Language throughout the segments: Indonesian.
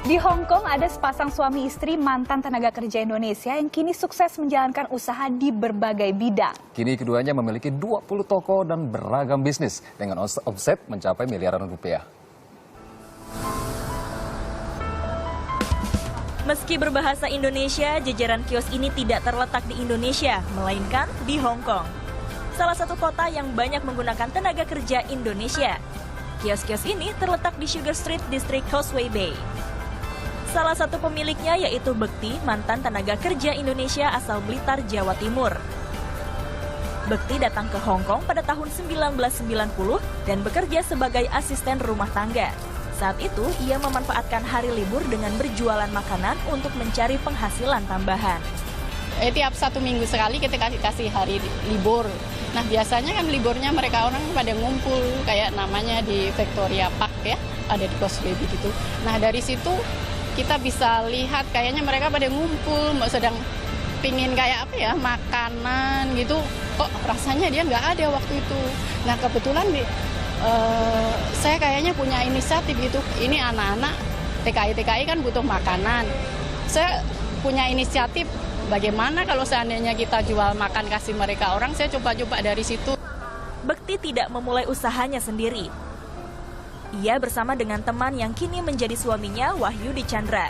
Di Hong Kong ada sepasang suami istri mantan tenaga kerja Indonesia yang kini sukses menjalankan usaha di berbagai bidang. Kini keduanya memiliki 20 toko dan beragam bisnis dengan omset mencapai miliaran rupiah. Meski berbahasa Indonesia, jajaran kios ini tidak terletak di Indonesia, melainkan di Hong Kong. Salah satu kota yang banyak menggunakan tenaga kerja Indonesia. Kios-kios ini terletak di Sugar Street, distrik Causeway Bay. Salah satu pemiliknya yaitu Bekti, mantan tenaga kerja Indonesia asal Blitar, Jawa Timur. Bekti datang ke Hong Kong pada tahun 1990 dan bekerja sebagai asisten rumah tangga. Saat itu, ia memanfaatkan hari libur dengan berjualan makanan untuk mencari penghasilan tambahan. Tiap 1 minggu sekali kita kasih hari libur. Nah, biasanya kan liburnya mereka orang pada ngumpul, kayak namanya di Victoria Park ya, ada di Causeway gitu. Nah, dari situ kita bisa lihat kayaknya mereka pada ngumpul, sedang pingin kayak apa ya, makanan gitu. Kok rasanya dia nggak ada waktu itu. Nah, kebetulan saya kayaknya punya inisiatif gitu. Ini anak-anak TKI kan butuh makanan. Saya punya inisiatif bagaimana kalau seandainya kita jual makan kasih mereka orang, saya coba-coba dari situ. Bekti tidak memulai usahanya sendiri. Ia bersama dengan teman yang kini menjadi suaminya, Wahyudi Chandra.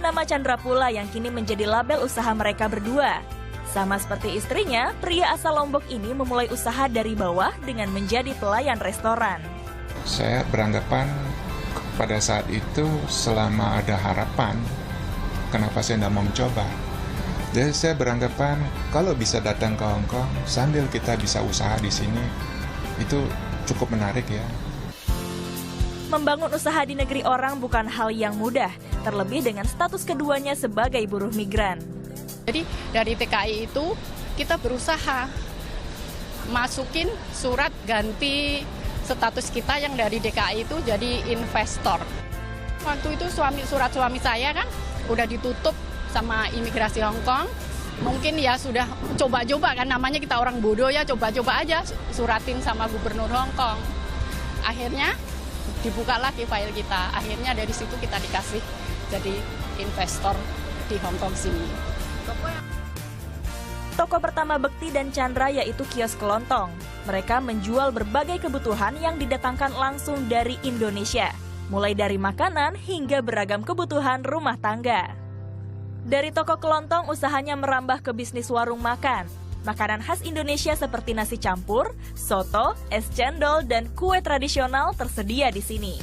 Nama Chandra pula yang kini menjadi label usaha mereka berdua. Sama seperti istrinya, pria asal Lombok ini memulai usaha dari bawah dengan menjadi pelayan restoran. Saya beranggapan pada saat itu selama ada harapan, kenapa saya tidak mau mencoba. Jadi saya beranggapan kalau bisa datang ke Hong Kong sambil kita bisa usaha di sini, itu cukup menarik ya. Membangun usaha di negeri orang bukan hal yang mudah, terlebih dengan status keduanya sebagai buruh migran. Jadi dari TKI itu kita berusaha masukin surat ganti status kita yang dari DKI itu jadi investor. Waktu itu surat suami saya kan udah ditutup sama imigrasi Hong Kong. Mungkin ya sudah coba-coba kan, namanya kita orang bodoh ya, coba-coba aja suratin sama gubernur Hong Kong. Akhirnya dibuka lagi file kita. Akhirnya dari situ kita dikasih jadi investor di Hong Kong sini. Toko pertama Bekti dan Chandra yaitu kios kelontong. Mereka menjual berbagai kebutuhan yang didatangkan langsung dari Indonesia, mulai dari makanan hingga beragam kebutuhan rumah tangga. Dari toko kelontong, usahanya merambah ke bisnis warung makan. Makanan khas Indonesia seperti nasi campur, soto, es cendol, dan kue tradisional tersedia di sini.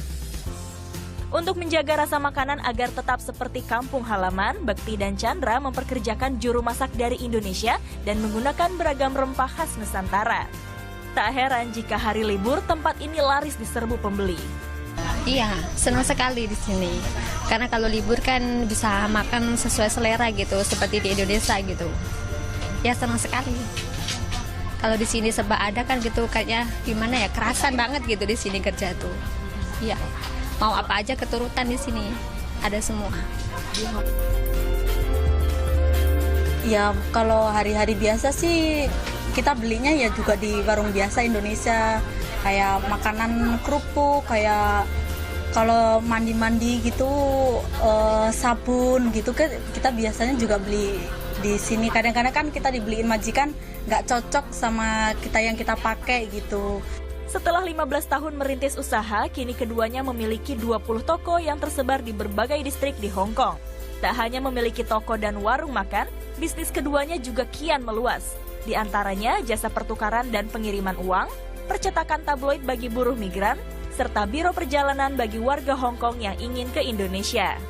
Untuk menjaga rasa makanan agar tetap seperti kampung halaman, Bekti dan Chandra memperkerjakan juru masak dari Indonesia dan menggunakan beragam rempah khas Nusantara. Tak heran jika hari libur tempat ini laris diserbu pembeli. Iya, senang sekali di sini. Karena kalau libur kan bisa makan sesuai selera gitu, seperti di Indonesia gitu. Ya senang sekali. Kalau di sini serba ada kan gitu, kayaknya gimana ya, kerasan banget gitu di sini kerja tuh. Iya. Mau apa aja keturutan di sini, ada semua. Ya kalau hari-hari biasa sih kita belinya ya juga di warung biasa Indonesia, kayak makanan kerupuk, kayak kalau mandi-mandi gitu, sabun gitu, kita biasanya juga beli di sini. Kadang-kadang kan kita dibeliin majikan nggak cocok sama kita yang kita pakai gitu. Setelah 15 tahun merintis usaha, kini keduanya memiliki 20 toko yang tersebar di berbagai distrik di Hong Kong. Tak hanya memiliki toko dan warung makan, bisnis keduanya juga kian meluas. Di antaranya jasa pertukaran dan pengiriman uang, percetakan tabloid bagi buruh migran, serta biro perjalanan bagi warga Hong Kong yang ingin ke Indonesia.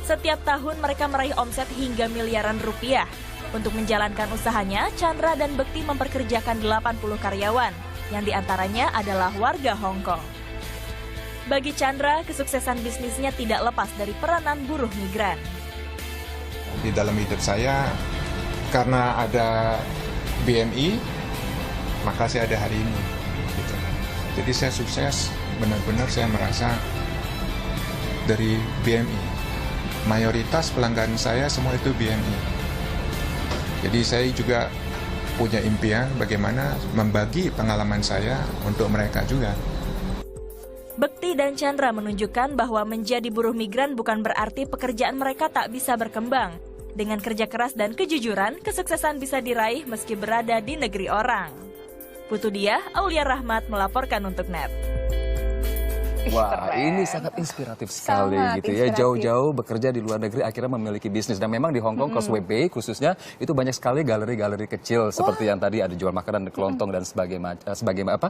Setiap tahun mereka meraih omset hingga miliaran rupiah. Untuk menjalankan usahanya, Chandra dan Bekti memperkerjakan 80 karyawan, yang diantaranya adalah warga Hong Kong. Bagi Chandra, kesuksesan bisnisnya tidak lepas dari peranan buruh migran. Di dalam hidup saya, karena ada BMI, maka saya ada hari ini. Gitu. Jadi saya sukses, benar-benar saya merasa dari BMI. Mayoritas pelanggan saya semua itu BMI. Jadi saya juga punya impian bagaimana membagi pengalaman saya untuk mereka juga. Bekti dan Chandra menunjukkan bahwa menjadi buruh migran bukan berarti pekerjaan mereka tak bisa berkembang. Dengan kerja keras dan kejujuran, kesuksesan bisa diraih meski berada di negeri orang. Putu Dia, Aulia Rahmat melaporkan untuk NET. Wah, Keren. ini sangat inspiratif sekali Sangat gitu ya. inspiratif. Jauh-jauh bekerja di luar negeri akhirnya memiliki bisnis. Dan memang di Hong Kong, Causeway Bay khususnya itu banyak sekali galeri-galeri kecil seperti yang tadi ada jual makanan, kelontong dan sebagainya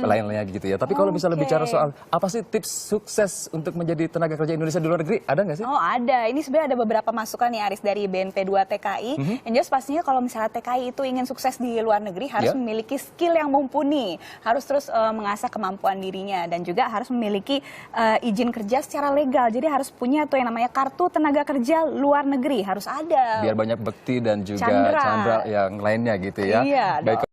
lain-lainnya gitu ya. Tapi kalau misalnya Oke. bicara soal apa sih tips sukses untuk menjadi tenaga kerja Indonesia di luar negeri, ada nggak sih? Oh ada, ini sebenarnya ada beberapa masukan nih Aris dari BNP2 TKI. Yang jelas pastinya kalau misalnya TKI itu ingin sukses di luar negeri harus Ya. memiliki skill yang mumpuni, harus terus mengasah kemampuan dirinya dan juga harus memiliki izin kerja secara legal. Jadi harus punya tuh yang namanya kartu tenaga kerja luar negeri, harus ada. Biar banyak Bekti dan juga Chandra. Chandra yang lainnya gitu ya. Iya, Baik.